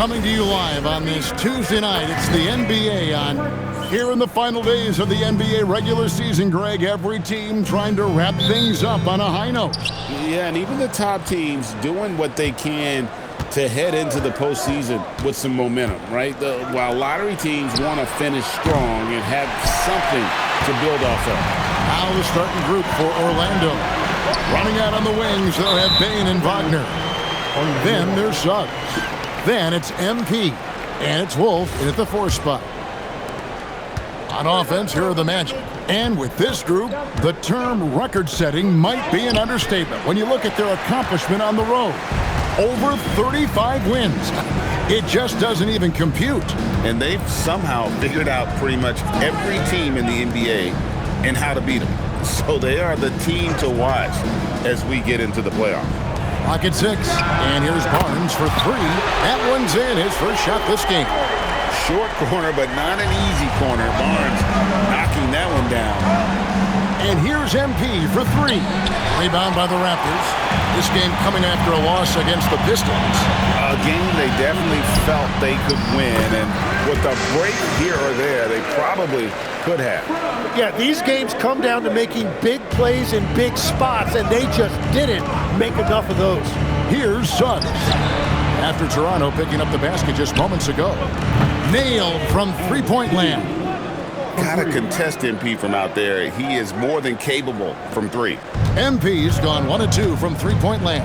Coming to you live on this Tuesday night. It's the NBA on here in the final days of the NBA regular season, Greg. Every team trying to wrap things up on a high note. Yeah, and even the top teams doing what they can to head into the postseason with some momentum, right? While lottery teams want to finish strong and have something to build off of. Now the starting group for Orlando. Running out on the wings, they'll have Bane and Wagner. Then there's Suggs. Then it's MP. And it's Wolf in at the 4 spot. On offense, here are the Magic. And with this group, the term record-setting might be an understatement when you look at their accomplishment on the road. Over 35 wins. It just doesn't even compute. And they've somehow figured out pretty much every team in the NBA and how to beat them. So they are the team to watch as we get into the playoffs. Clock at 6. And here's Barnes for 3. That one's in. His first shot this game. Short corner, but not an easy corner. Barnes knocking that one down. And here's MP for 3. Rebound by the Raptors. This game coming after a loss against the Pistons. A game they definitely felt they could win, and with a break here or there, they probably could have. Yeah, these games come down to making big plays in big spots, and they just didn't make enough of those. Here's Suggs. After Toronto picking up the basket just moments ago. Nailed from three-point land. Gotta contest MP from out there. He is more than capable from 3. MP's gone 1 of 2 from three-point land.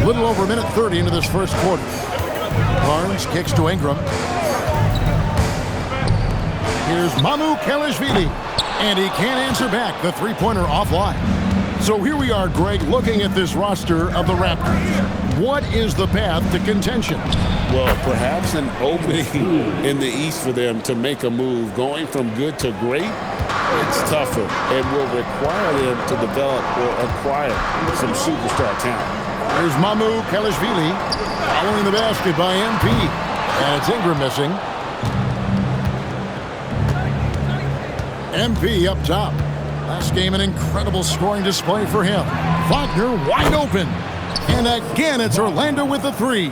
A little over a minute 30 into this first quarter. Barnes kicks to Ingram. Here's Mamu Kelishvili. And he can't answer back. The three-pointer offline. So here we are, Greg, looking at this roster of the Raptors. What is the path to contention? Well, perhaps an opening in the East for them to make a move. Going from good to great, it's tougher and will require them to develop or acquire some superstar talent. Here's Mamu Kelishvili following the basket by MP. And it's Ingram missing. MP up top. Last game, an incredible scoring display for him. Wagner wide open. And again, it's Orlando with the 3.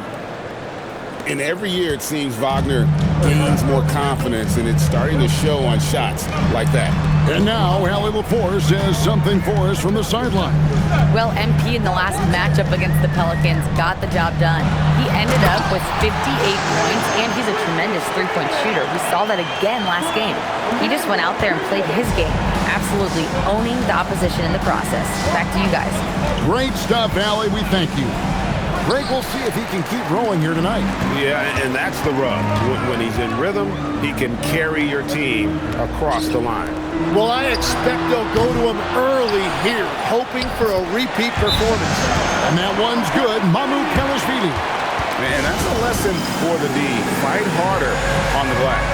And every year, it seems Wagner gains more confidence, and it's starting to show on shots like that. And now, Allie LaForce has something for us from the sideline. Well, MP in the last matchup against the Pelicans got the job done. He ended up with 58 points, and he's a tremendous three-point shooter. We saw that again last game. He just went out there and played his game, absolutely owning the opposition in the process. Back to you guys. Great stuff, Allie. We thank you. Greg, we'll see if he can keep rolling here tonight. Yeah, and that's the rub. When he's in rhythm, he can carry your team across the line. Well, I expect they'll go to him early here, hoping for a repeat performance. And that one's good. Mamu Kelishvili. Man, that's a lesson for the D. Fight harder on the glass.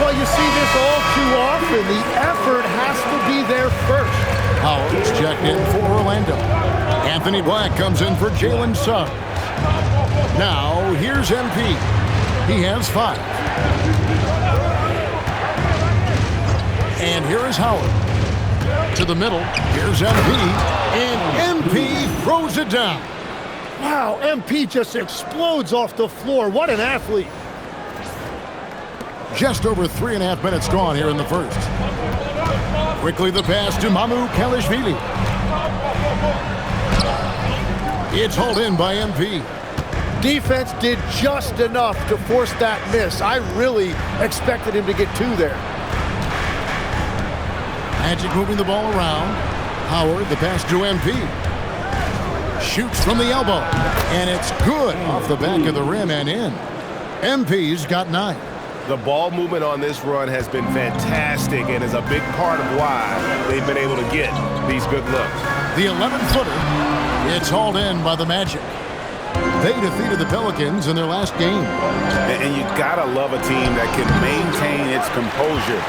Well, you see this all too often. The effort has to be there first. Howard's checked in for Orlando. Anthony Black comes in for Jalen Suggs. Now, here's MP. He has 5. And here is Howard. To the middle. Here's MP. And MP throws it down. Wow, MP just explodes off the floor. What an athlete. Just over 3.5 minutes gone here in the first. Quickly the pass to Mamu Kelishvili. It's hauled in by MP. Defense did just enough to force that miss. I really expected him to get 2 there. Magic moving the ball around. Howard, the pass to MP. Shoots from the elbow. And it's good off the back of the rim and in. MP's got 9. The ball movement on this run has been fantastic and is a big part of why they've been able to get these good looks. The 11-footer. It's hauled in by the Magic. They defeated the Pelicans in their last game. And you gotta love a team that can maintain its composure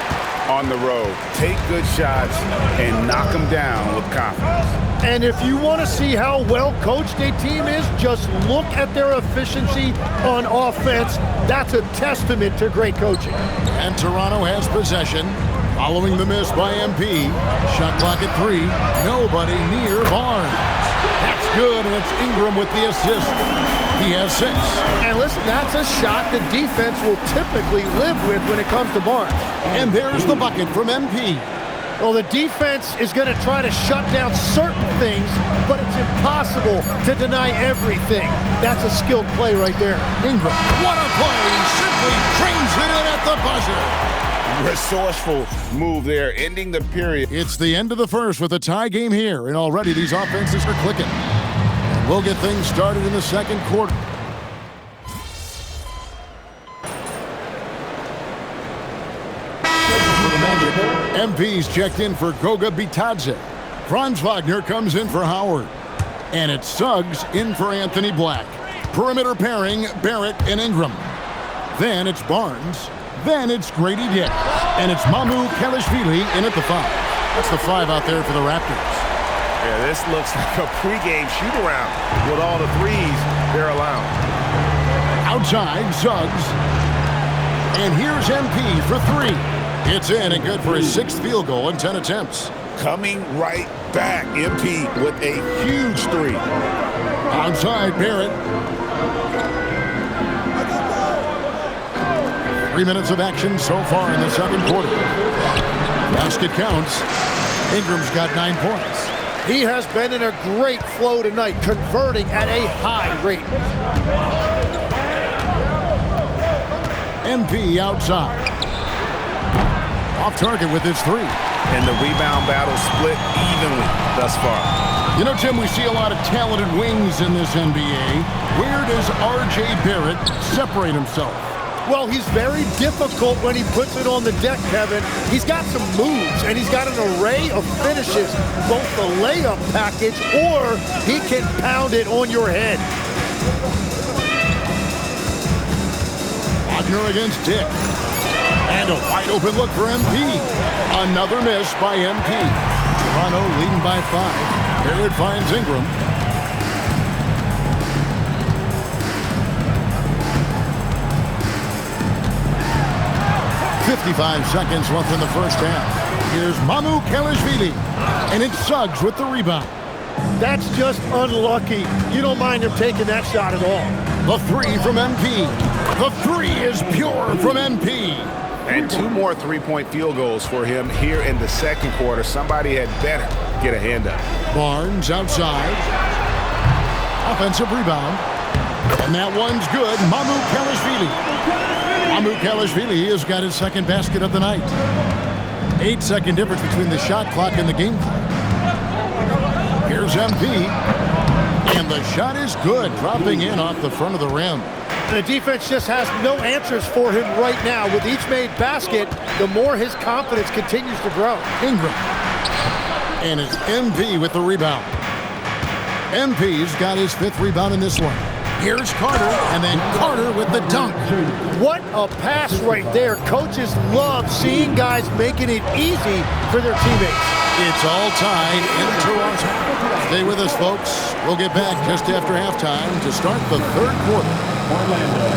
on the road. Take good shots and knock them down with confidence. And if you want to see how well coached a team is, just look at their efficiency on offense. That's a testament to great coaching. And Toronto has possession. Following the miss by MP. Shot clock at 3. Nobody near Barnes. That's good, and it's Ingram with the assist. He has 6. And listen, that's a shot the defense will typically live with when it comes to Barnes. And there's the bucket from MP. Well, the defense is going to try to shut down certain things, but it's impossible to deny everything. That's a skilled play right there. Ingram, what a play! Simply trains it in at the buzzer. Resourceful move there, ending the period. It's the end of the first with a tie game here, and already these offenses are clicking. And we'll get things started in the second quarter. For the Magic, MP's checked in for Goga Bitadze. Franz Wagner comes in for Howard. And it's Suggs in for Anthony Black. Perimeter pairing, Barrett and Ingram. Then it's Barnes. Then it's Grady Dick. And it's Mamu Kelishvili in at the 5. That's the 5 out there for the Raptors. Yeah, this looks like a pregame shoot-around with all the threes they're allowing. Outside, Suggs. And here's MP for 3. It's in and good for his 6th field goal in 10 attempts. Coming right back, MP with a huge 3. Outside, Barrett. 3 minutes of action so far in the second quarter. Basket counts. Ingram's got 9 points. He has been in a great flow tonight, converting at a high rate. MP outside. Off target with his 3. And the rebound battle split evenly thus far. You know, Tim, we see a lot of talented wings in this NBA. Where does R.J. Barrett separate himself? Well, he's very difficult when he puts it on the deck, Kevin. He's got some moves, and he's got an array of finishes, both the layup package, or he can pound it on your head. Wagner against Dick. And a wide open look for MP. Another miss by MP. Toronto leading by 5. Barrett finds Ingram. "55 seconds left in the first half. Here's Mamu Kelishvili. And it's Suggs with the rebound. That's just unlucky. You don't mind him taking that shot at all. The 3 from MP. The 3 is pure from MP. And 2 more three-point field goals for him here in the second quarter. Somebody had better get a hand up. Barnes outside. Offensive rebound. And that one's good. Mamu Kelishvili. Mamu Kelishvili has got his 2nd basket of the night. 8-second difference between the shot clock and the game clock. Here's MP. And the shot is good, dropping in off the front of the rim. The defense just has no answers for him right now. With each made basket, the more his confidence continues to grow. Ingram. And it's MP with the rebound. MP's got his 5th rebound in this one. Here's Carter, and then Carter with the dunk. What a pass right there. Coaches love seeing guys making it easy for their teammates. It's all tied in Toronto. Stay with us, folks. We'll get back just after halftime to start the third quarter. Orlando,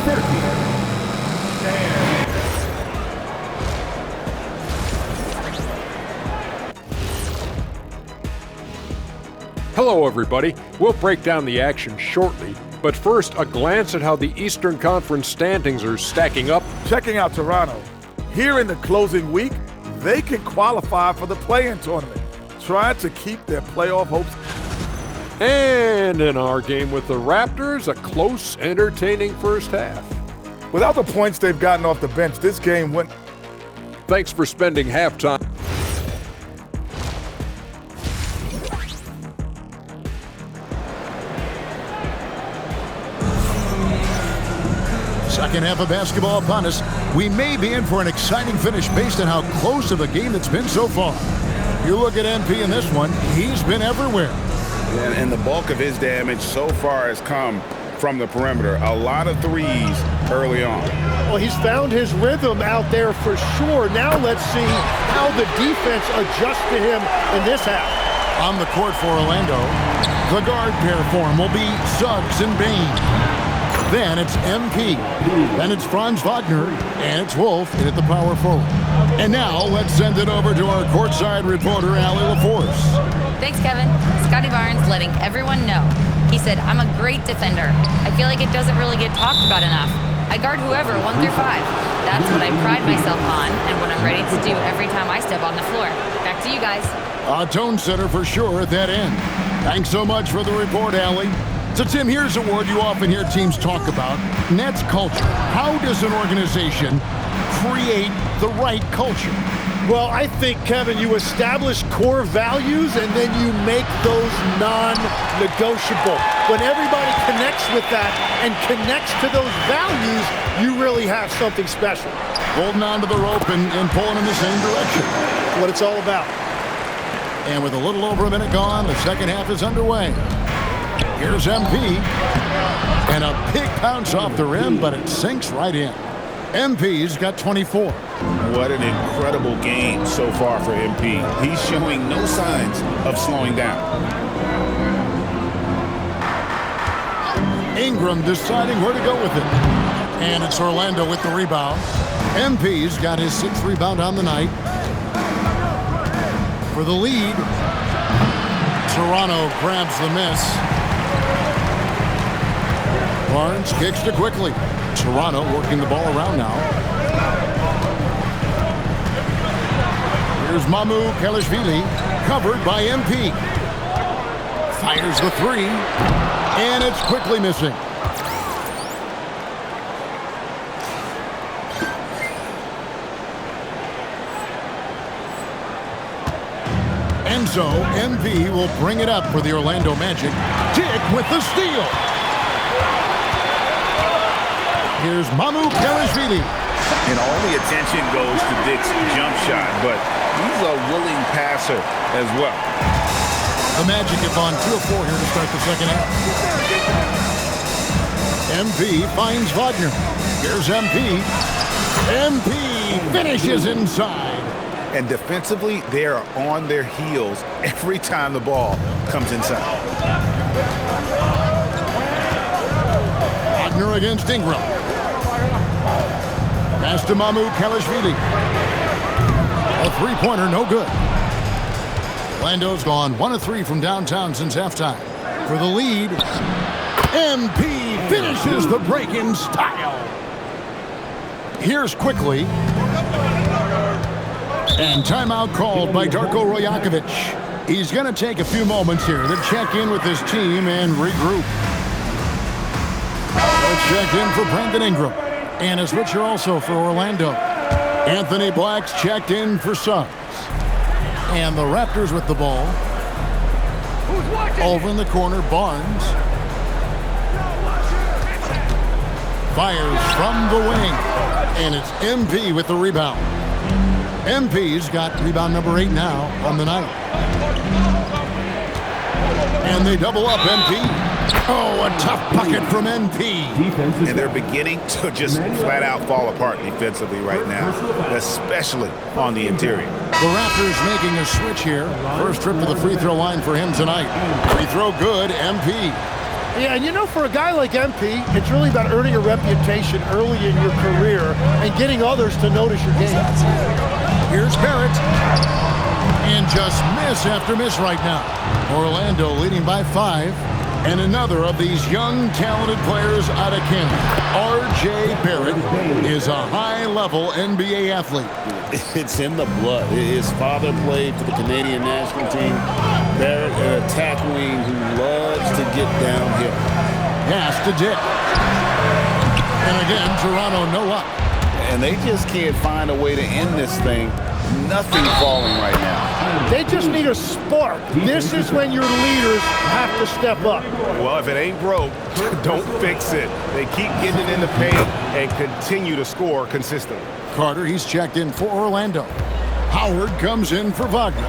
30. Hello, everybody. We'll break down the action shortly, but first, a glance at how the Eastern Conference standings are stacking up. Checking out Toronto. Here in the closing week, they can qualify for the play-in tournament, trying to keep their playoff hopes. And in our game with the Raptors, a close, entertaining first half. Without the points they've gotten off the bench, this game went. Thanks for spending halftime. Second half of basketball upon us. We may be in for an exciting finish based on how close of a game it's been so far. You look at MP in this one, he's been everywhere. And the bulk of his damage so far has come from the perimeter. A lot of threes early on. Well, he's found his rhythm out there for sure. Now let's see how the defense adjusts to him in this half. On the court for Orlando, the guard pair form will be Suggs and Bane. Then it's MP. Then it's Franz Wagner. And it's Wolf in at the power forward. And now let's send it over to our courtside reporter, Allie LaForce. Thanks, Kevin. Scotty Barnes letting everyone know. He said, I'm a great defender. I feel like it doesn't really get talked about enough. I guard whoever, 1 through 5. That's what I pride myself on and what I'm ready to do every time I step on the floor. Back to you guys. A tone setter for sure at that end. Thanks so much for the report, Allie. So, Tim, here's a word you often hear teams talk about, Nets culture. How does an organization create the right culture? Well, I think, Kevin, you establish core values and then you make those non-negotiable. When everybody connects with that and connects to those values, you really have something special. Holding on to the rope and pulling in the same direction. That's what it's all about. And with a little over a minute gone, the second half is underway. Here's MP. And a big bounce off the rim, but it sinks right in. MP's got 24. What an incredible game so far for MP. He's showing no signs of slowing down. Ingram deciding where to go with it. And it's Orlando with the rebound. MP's got his 6th rebound on the night. For the lead, Toronto grabs the miss. Barnes kicks to quickly. Toronto working the ball around now. Here's Mamu Kelishvili, covered by MP. Fires the 3, and it's quickly missing. And so MP will bring it up for the Orlando Magic. Dick with the steal. Here's Mamu Kelishvili. And all the attention goes to Dick's jump shot, but he's a willing passer as well. The Magic have gone 2 of 4 here to start the second half. MP finds Wagner. Here's MP. MP finishes inside. And defensively, they are on their heels every time the ball comes inside. Wagner against Ingram. Pass to Mamu Kelishvili. A three-pointer, no good. Orlando's gone 1 of 3 from downtown since halftime. For the lead, MP finishes the break in style. Here's quickly. And timeout called by Darko Rajakovic. He's going to take a few moments here to check in with his team and regroup. Checked in for Brandon Ingram. And a switcher also for Orlando. Anthony Black's checked in for Suggs. And the Raptors with the ball. Over in the corner, Barnes. Fires from the wing. And it's MP with the rebound. MP's got rebound number 8 now on the night. And they double up MP. Oh, a tough bucket from MP. And they're beginning to just flat out fall apart defensively right now, especially on the interior. The Raptors making a switch here. First trip to the free throw line for him tonight. Free throw good, MP. Yeah, and you know, for a guy like MP, it's really about earning a reputation early in your career and getting others to notice your game. Here's Barrett. And just miss after miss right now. Orlando leading by 5. And another of these young, talented players out of Canada. R.J. Barrett is a high-level NBA athlete. It's in the blood. His father played for the Canadian national team. Barrett, an attack wing who loves to get downhill. Pass to Dick. And again, Toronto no luck. And they just can't find a way to end this thing. Nothing falling right now. They just need a spark. This is when your leaders have to step up. Well, if it ain't broke, don't fix it. They keep getting it in the paint and continue to score consistently. Carter, he's checked in for Orlando. Howard comes in for Wagner.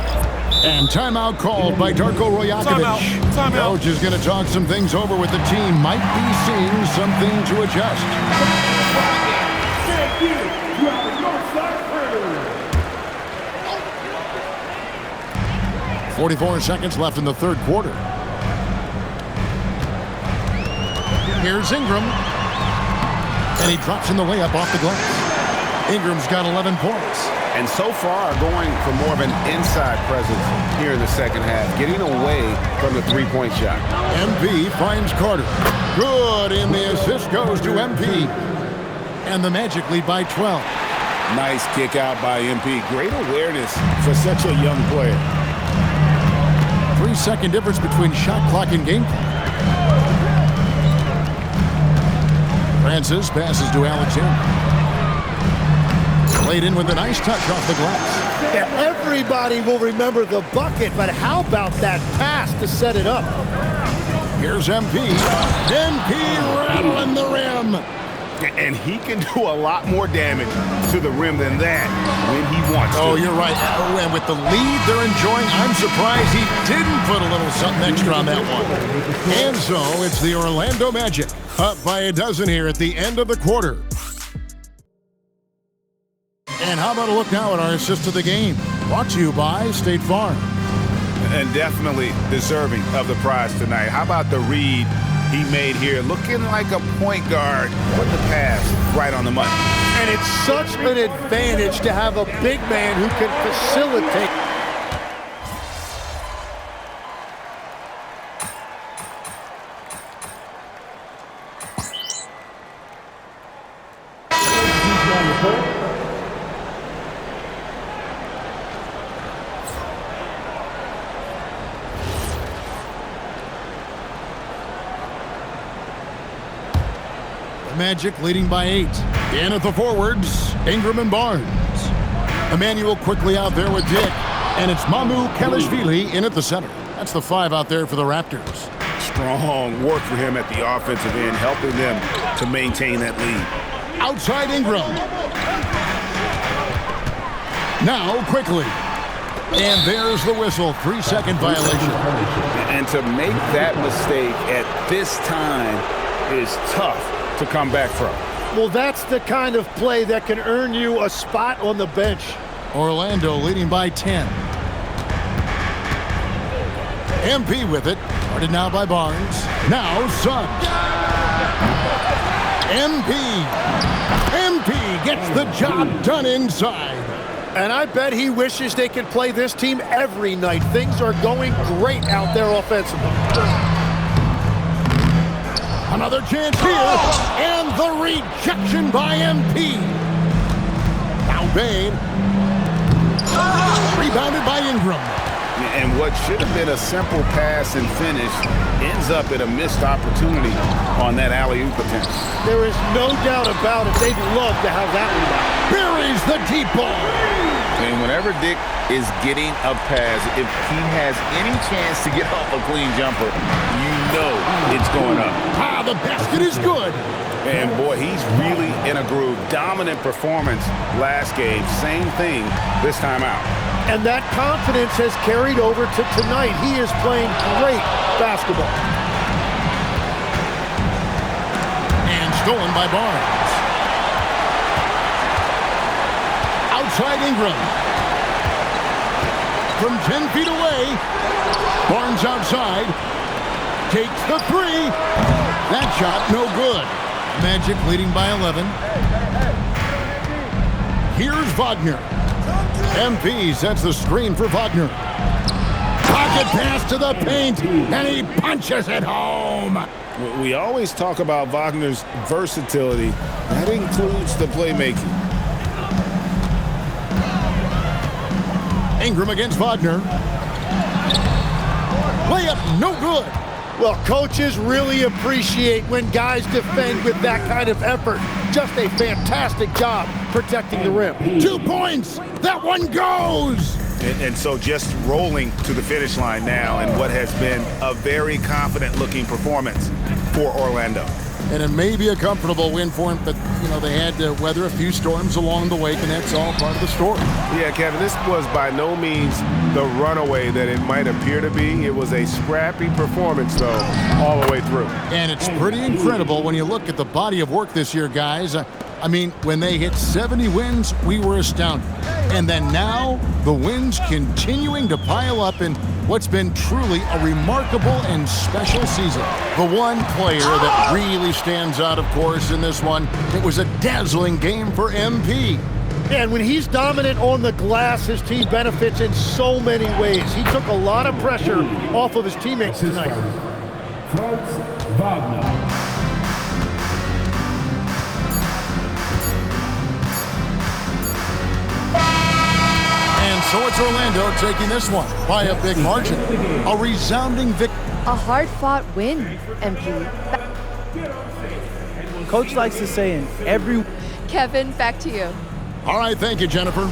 And timeout called by Darko Rajakovic. Coach is going to talk some things over with the team. Might be seeing something to adjust. 44 seconds left in the third quarter. Here's Ingram. And he drops in the layup off the glass. Ingram's got 11 points. and so far going for more of an inside presence here in the second half, getting away from the three-point shot. MP finds Carter. Good, and the assist goes to MP. And the Magic lead by 12. Nice kick out by MP. Great awareness for such a young player. 3-second difference between shot clock and game clock. Francis passes to Alexander. Laid in with a nice touch off the glass. Yeah, everybody will remember the bucket, but how about that pass to set it up? Here's MP. MP rattling the rim. And he can do a lot more damage to the rim than that when he wants to. Oh, you're right. Oh, and with the lead they're enjoying, I'm surprised he didn't put a little something extra on that one. And so it's the Orlando Magic up by a dozen here at the end of the quarter. And how about a look now at our assist of the game? Brought to you by State Farm. And definitely deserving of the prize tonight. How about the read he made here? Looking like a point guard. Put the pass right on the money. And it's such an advantage to have a big man who can facilitate. Magic leading by 8. In at the forwards, Ingram and Barnes. Emmanuel quickly out there with Dick. And it's Mamu Kelishvili in at the center. That's the 5 out there for the Raptors. Strong work for him at the offensive end, helping them to maintain that lead. Outside Ingram. Now quickly. And there's the whistle. 3-second violation. And to make that mistake at this time is tough to come back from. Well, that's the kind of play that can earn you a spot on the bench. Orlando leading by 10. MP with it. Guarded now by Barnes. Now Suggs. MP gets the job done inside. And I bet he wishes they could play this team every night. Things are going great out there offensively. Another chance here, and the rejection by MP. Now Bane. Rebounded by Ingram. And what should have been a simple pass and finish ends up at a missed opportunity on that alley-oop attempt. There is no doubt about it. They'd love to have that rebound. Buries the deep ball. And whenever Dick is getting a pass, if he has any chance to get off a clean jumper, you know it's going up. Ah, the basket is good. And boy, he's really in a groove. Dominant performance last game. Same thing this time out. And that confidence has carried over to tonight. He is playing great basketball. And stolen by Barnes. Outside Ingram. From 10 feet away. Barnes outside. Takes the 3. That shot no good. Magic leading by 11. Here's Wagner. MP sets the screen for Wagner. Pocket pass to the paint, and he punches it home. We always talk about Wagner's versatility. That includes the playmaking. Ingram against Wagner. Layup no good. Well, coaches really appreciate when guys defend with that kind of effort. Just a fantastic job protecting the rim. 2 points. That one goes. And so just rolling to the finish line now in what has been a very confident-looking performance for Orlando. And it may be a comfortable win for him, but, you know, they had to weather a few storms along the way, and that's all part of the story. Yeah, Kevin, this was by no means the runaway that it might appear to be. It was a scrappy performance, though, all the way through. And it's pretty incredible when you look at the body of work this year, guys. I mean, when they hit 70 wins, we were astounded. And then now, the wins continuing to pile up in what's been truly a remarkable and special season. The one player that really stands out, of course, in this one, it was a dazzling game for MP. Yeah, and when he's dominant on the glass, his team benefits in so many ways. He took a lot of pressure off of his teammates tonight. Franz Wagner. And so it's Orlando taking this one by a big margin. A resounding victory. A hard-fought win, MP. Coach likes to say in every... Kevin, back to you. All right, thank you, Jennifer.